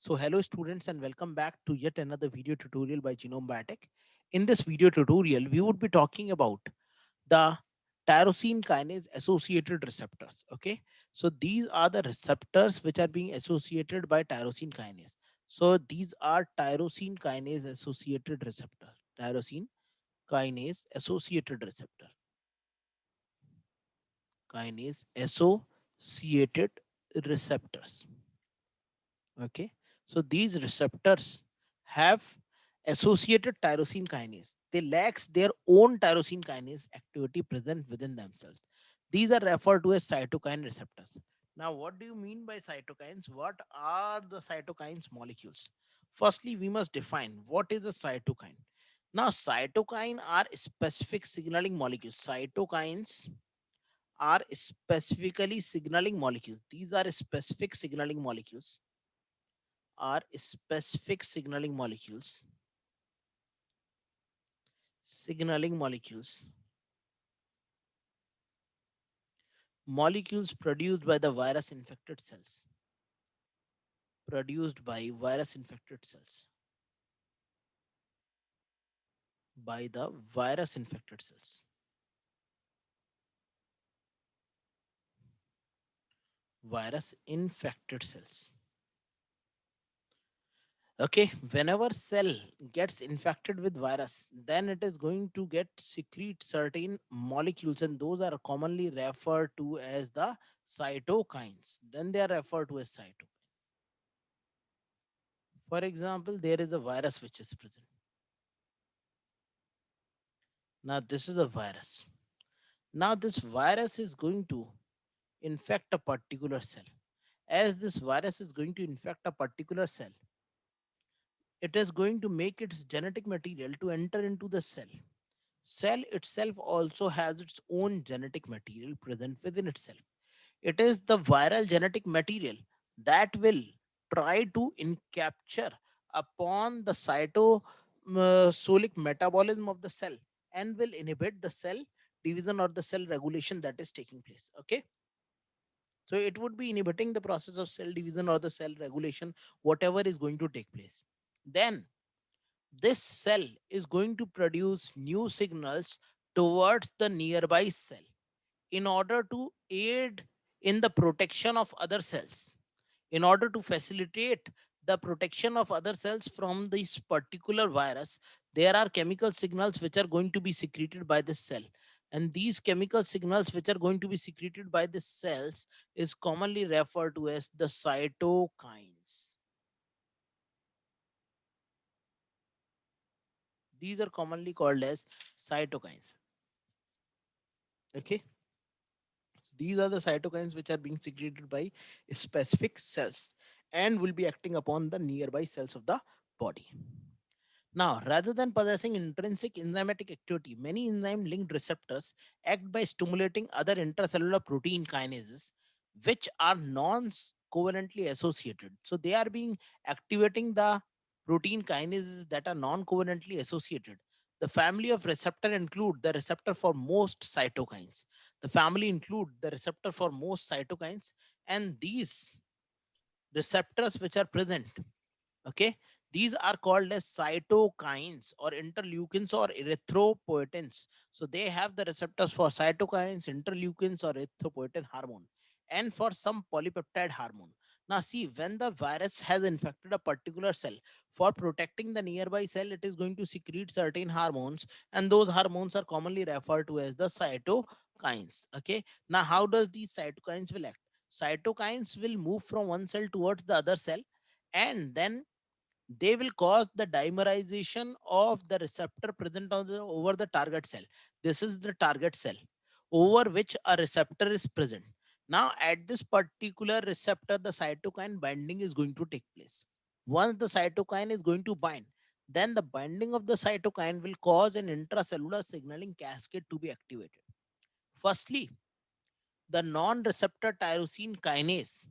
So hello students and welcome back to yet another video tutorial by Genome Biotech. In this video tutorial, we would be talking about the tyrosine kinase associated receptors. Okay, so these are the receptors which are being associated by tyrosine kinase. So these are tyrosine kinase associated receptor. Tyrosine kinase associated receptor. Kinase associated receptors. Okay, so these receptors have associated tyrosine kinase. They lacks their own tyrosine kinase activity present within themselves. These are referred to as cytokine receptors. Now, what do you mean by cytokines? What are the cytokines molecules? Firstly, we must define what is a cytokine. Now, cytokine are specific signaling molecules. Cytokines are specifically signaling molecules. These are specific signaling molecules are specific signaling molecules produced by the virus infected cells produced by virus infected cells by the virus infected cells virus infected cells. Okay, whenever cell gets infected with virus, then it is going to get secrete certain molecules, and those are commonly referred to as the cytokines. Then they are referred to as cytokines. For example, there is a virus which is present. Now, this is a virus. Now, this virus is going to infect a particular cell. As this virus is going to infect a particular cell, it is going to make its genetic material to enter into the cell. Cell itself also has its own genetic material present within itself. It is the viral genetic material that will try to encapture upon the cytosolic metabolism of the cell and will inhibit the cell division or the cell regulation that is taking place. Okay, so it would be inhibiting the process of cell division or the cell regulation, whatever is going to take place. Then this cell is going to produce new signals towards the nearby cell in order to aid in the protection of other cells, in order to facilitate the protection of other cells from this particular virus. There are chemical signals which are going to be secreted by this cell, and these chemical signals which are going to be secreted by the cells is commonly referred to as the cytokines. These are commonly called as cytokines. Okay, these are the cytokines which are being secreted by specific cells and will be acting upon the nearby cells of the body. Now, rather than possessing intrinsic enzymatic activity, many enzyme linked receptors act by stimulating other intracellular protein kinases, which are non covalently associated. So, they are being activating the protein kinases that are non covalently associated. The family of receptor include the receptor for most cytokines. The family include the receptor for most cytokines, and these receptors which are present, okay, these are called as cytokines or interleukins or erythropoietins. So they have the receptors for cytokines, interleukins or erythropoietin hormone, and for some polypeptide hormone. Now see, when the virus has infected a particular cell, for protecting the nearby cell, it is going to secrete certain hormones, and those hormones are commonly referred to as the cytokines. Okay, now how does these cytokines will act? Cytokines will move from one cell towards the other cell, and then they will cause the dimerization of the receptor present on over the target cell. This is the target cell over which a receptor is present. Now, at this particular receptor, the cytokine binding is going to take place. Once the cytokine is going to bind, then the binding of the cytokine will cause an intracellular signaling cascade to be activated. Firstly, the non-receptor tyrosine kinase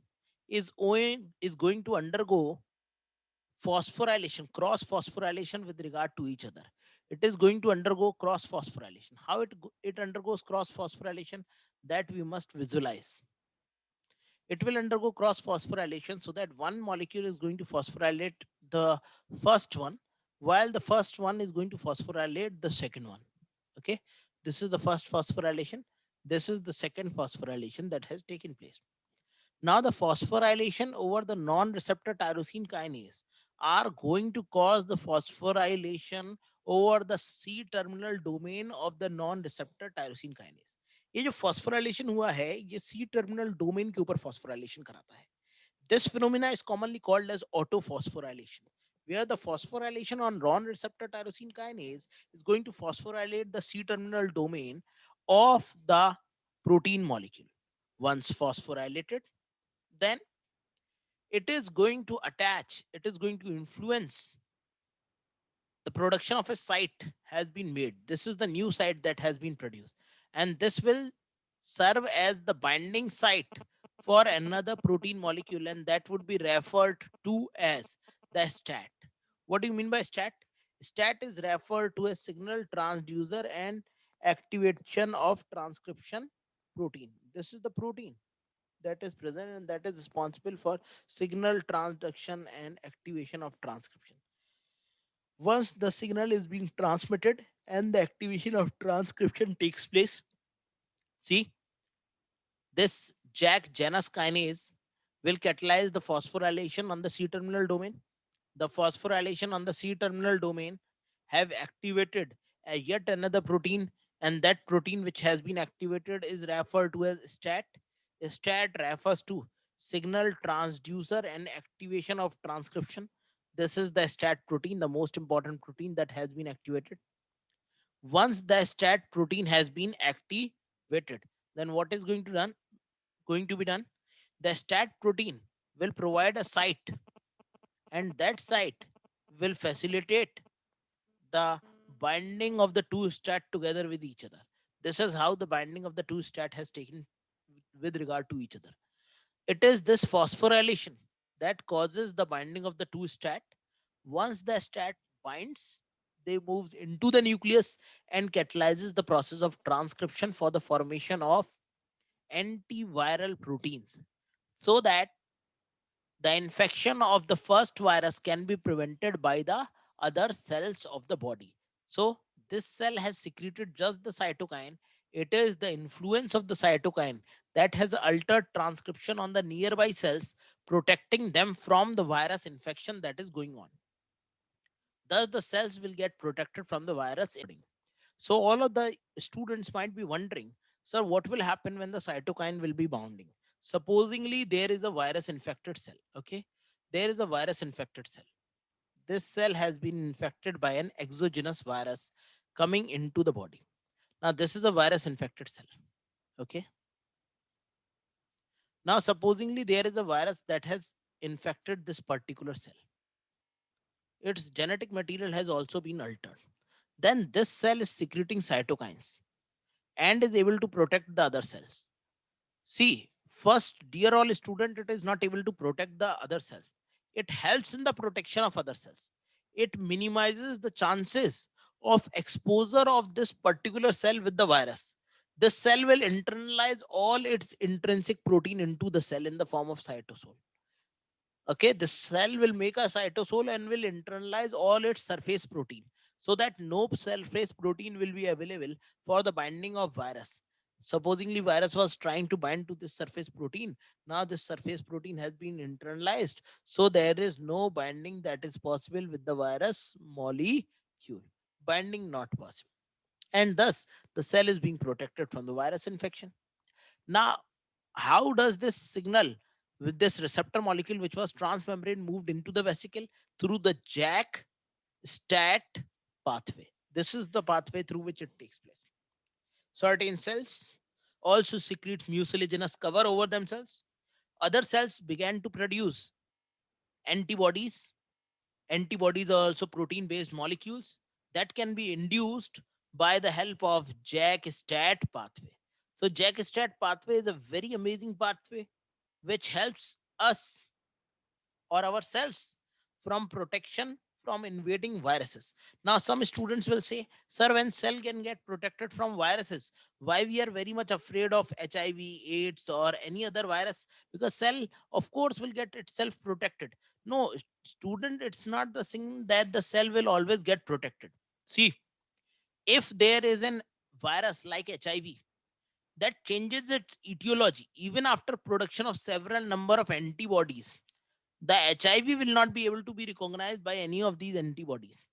is going to undergo phosphorylation, cross phosphorylation with regard to each other. It is going to undergo cross phosphorylation. How it undergoes cross phosphorylation, that we must visualize. It will undergo cross phosphorylation so that one molecule is going to phosphorylate the first one, while the first one is going to phosphorylate the second one. Okay, this is the first phosphorylation. This is the second phosphorylation that has taken place. Now, the phosphorylation over the non-receptor tyrosine kinase are going to cause the phosphorylation over the C-terminal domain of the non-receptor tyrosine kinase. ये जो phosphorylation हुआ है ये C terminal domain के ऊपर phosphorylation कराता है. This phenomena is commonly called as autophosphorylation, where the phosphorylation on non-receptor tyrosine kinase is going to phosphorylate the C-terminal domain of the protein molecule. Once phosphorylated, then it is going to attach, it is going to influence the production of a site has been made. This is the new site that has been produced, and this will serve as the binding site for another protein molecule, and that would be referred to as the stat. What do you mean by stat? Stat is referred to a signal transducer and activation of transcription protein. This is the protein that is present and that is responsible for signal transduction and activation of transcription. Once the signal is being transmitted and the activation of transcription takes place, see, this Jack Janus kinase will catalyze the phosphorylation on the C terminal domain. The phosphorylation on the C terminal domain have activated yet another protein, and that protein which has been activated is referred to as STAT. STAT refers to signal transducer and activation of transcription. This is the STAT protein, the most important protein that has been activated. Once the STAT protein has been activated, then what is going to be done? The STAT protein will provide a site, and that site will facilitate the binding of the two stat together with each other. This is how the binding of the two stat has taken with regard to each other. It is this phosphorylation that causes the binding of the two stat. Once the stat binds, they moves into the nucleus and catalyzes the process of transcription for the formation of antiviral proteins, so that the infection of the first virus can be prevented by the other cells of the body. So, this cell has secreted just the cytokine. It is the influence of the cytokine that has altered transcription on the nearby cells, protecting them from the virus infection that is going on. Thus, the cells will get protected from the virus. So, all of the students might be wondering, sir, what will happen when the cytokine will be bounding? Supposingly, there is a virus infected cell. Okay, there is a virus infected cell. This cell has been infected by an exogenous virus coming into the body. Now, this is a virus infected cell. Okay, now, supposingly, there is a virus that has infected this particular cell. Its genetic material has also been altered. Then, this cell is secreting cytokines and is able to protect the other cells. See, first, dear all student, it is not able to protect the other cells. It helps in the protection of other cells. It minimizes the chances of exposure of this particular cell with the virus. The cell will internalize all its intrinsic protein into the cell in the form of cytosol. Okay, the cell will make a cytosol and will internalize all its surface protein, so that no surface protein will be available for the binding of virus. Supposingly virus was trying to bind to this surface protein. Now this surface protein has been internalized, so there is no binding that is possible with the virus molecule. Binding not possible, and thus the cell is being protected from the virus infection. Now, how does this signal with this receptor molecule, which was transmembrane, moved into the vesicle? Through the JAK STAT pathway. This is the pathway through which it takes place. Certain cells also secrete mucilaginous cover over themselves. Other cells began to produce antibodies. Antibodies are also protein based molecules that can be induced by the help of JAK STAT pathway. So, JAK STAT pathway is a very amazing pathway which helps us or ourselves from protection from invading viruses. Now, some students will say, sir, when cell can get protected from viruses, why we are very much afraid of HIV, AIDS, or any other virus? Because cell, of course, will get itself protected. No, student, it's not the thing that the cell will always get protected. See, if there is an virus like HIV that changes its etiology even after production of several number of antibodies, the HIV will not be able to be recognized by any of these antibodies.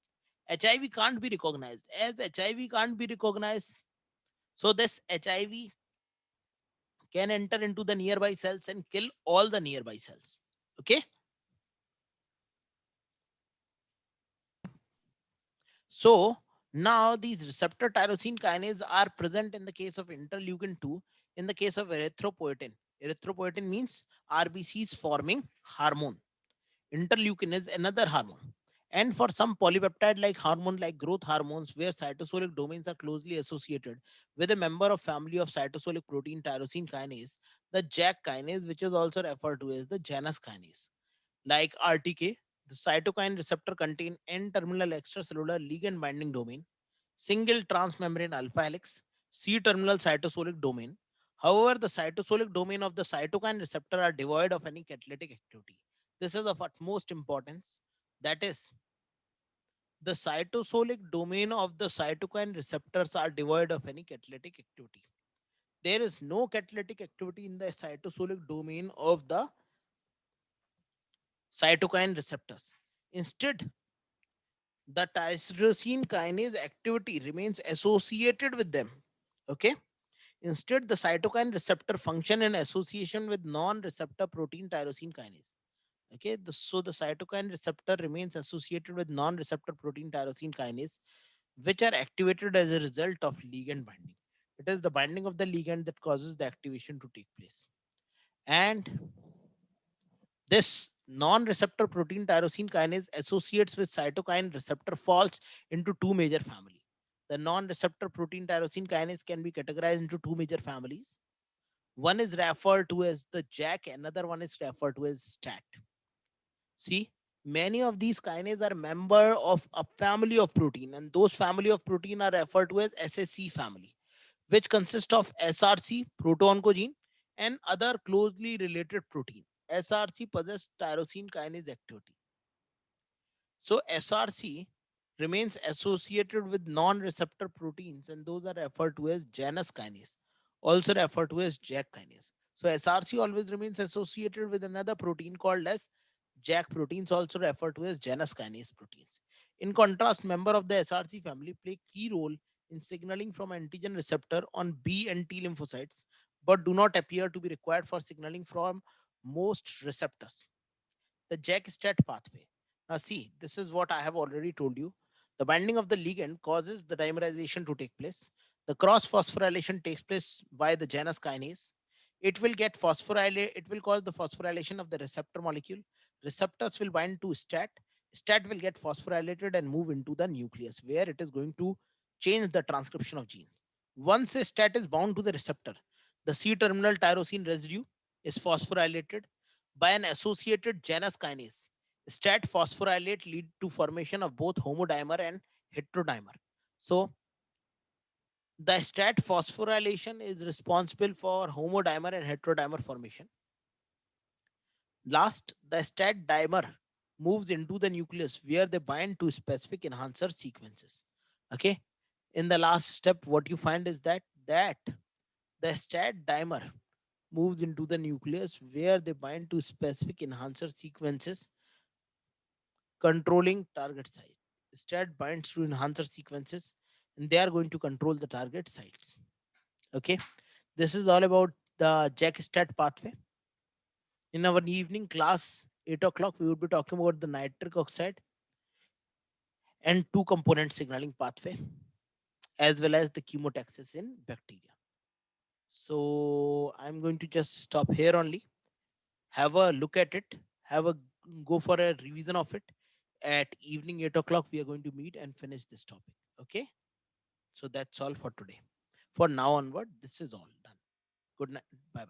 HIV can't be recognized. As HIV can't be recognized, so this HIV can enter into the nearby cells and kill all the nearby cells. Okay. So now these receptor tyrosine kinase are present in the case of interleukin 2, in the case of erythropoietin. Erythropoietin means RBCs forming hormone. Interleukin is another hormone. And for some polypeptide like hormone like growth hormones where cytosolic domains are closely associated with a member of family of cytosolic protein tyrosine kinase, the JAK kinase, which is also referred to as the Janus kinase. Like RTK, the cytokine receptor contain N-terminal extracellular ligand binding domain, single transmembrane alpha helix, C-terminal cytosolic domain. However, the cytosolic domain of the cytokine receptor are devoid of any catalytic activity. This is of utmost importance. That is, the cytosolic domain of the cytokine receptors are devoid of any catalytic activity. There is no catalytic activity in the cytosolic domain of the cytokine receptors. Instead, the tyrosine kinase activity remains associated with them. Okay. Instead, the cytokine receptor function in association with non-receptor protein tyrosine kinase. Okay, so the cytokine receptor remains associated with non-receptor protein tyrosine kinase, which are activated as a result of ligand binding. It is the binding of the ligand that causes the activation to take place. And this non-receptor protein tyrosine kinase associates with cytokine receptor falls into two major families. The non-receptor protein tyrosine kinase can be categorized into two major families. One is referred to as the JAK, another one is referred to as STAT. See, many of these kinases are member of a family of protein, and those family of protein are referred to as SSC family, which consist of SRC, proto-oncogene, and other closely related protein. SRC possess tyrosine kinase activity. So SRC remains associated with non-receptor proteins, and those are referred to as Janus kinase, also referred to as JAK kinase. So SRC always remains associated with another protein called as JAK proteins, also referred to as Janus kinase proteins. In contrast, member of the SRC family play key role in signaling from antigen receptor on B and T lymphocytes, but do not appear to be required for signaling from most receptors. The JAK-STAT pathway. Now see, this is what I have already told you. The binding of the ligand causes the dimerization to take place. The cross phosphorylation takes place by the Janus kinase. It will get phosphorylate. It will cause the phosphorylation of the receptor molecule. Receptors will bind to STAT. STAT will get phosphorylated and move into the nucleus, where it is going to change the transcription of genes. Once a STAT is bound to the receptor, the C-terminal tyrosine residue is phosphorylated by an associated Janus kinase. STAT phosphorylate lead to formation of both homodimer and heterodimer. So the STAT phosphorylation is responsible for homodimer and heterodimer formation. Last, the STAT dimer moves into the nucleus where they bind to specific enhancer sequences. Okay. In the last step, what you find is that the STAT dimer moves into the nucleus where they bind to specific enhancer sequences controlling target site. STAT binds to enhancer sequences and they are going to control the target sites. Okay, this is all about the JAK STAT pathway. In our evening class, 8 o'clock, we will be talking about the nitric oxide and two component signaling pathway, as well as the chemotaxis in bacteria. So I'm going to just stop here only. Have a look at it. Have a go for a revision of it. At evening 8 o'clock, we are going to meet and finish this topic. Okay. So that's all for today. For now onward, this is all done. Good night. Bye bye.